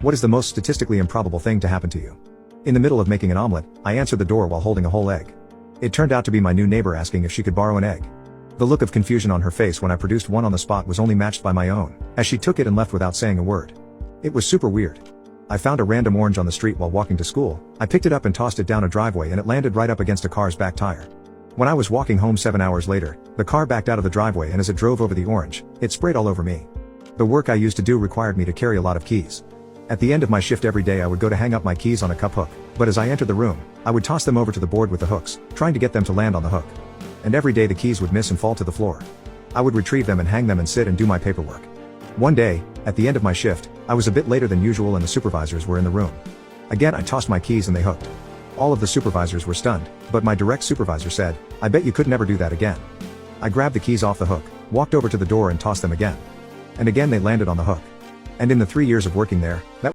What is the most statistically improbable thing to happen to you? In the middle of making an omelet, I answered the door while holding a whole egg. It turned out to be my new neighbor asking if she could borrow an egg. The look of confusion on her face when I produced one on the spot was only matched by my own, as she took it and left without saying a word. It was super weird. I found a random orange on the street while walking to school. I picked it up and tossed it down a driveway and it landed right up against a car's back tire. When I was walking home 7 hours later, the car backed out of the driveway and as it drove over the orange, it sprayed all over me. The work I used to do required me to carry a lot of keys. At the end of my shift every day I would go to hang up my keys on a cup hook, but as I entered the room, I would toss them over to the board with the hooks, trying to get them to land on the hook. And every day the keys would miss and fall to the floor. I would retrieve them and hang them and sit and do my paperwork. One day, at the end of my shift, I was a bit later than usual and the supervisors were in the room. Again I tossed my keys and they hooked. All of the supervisors were stunned, but my direct supervisor said, "I bet you could never do that again." I grabbed the keys off the hook, walked over to the door and tossed them again. And again they landed on the hook. And in the 3 years of working there, that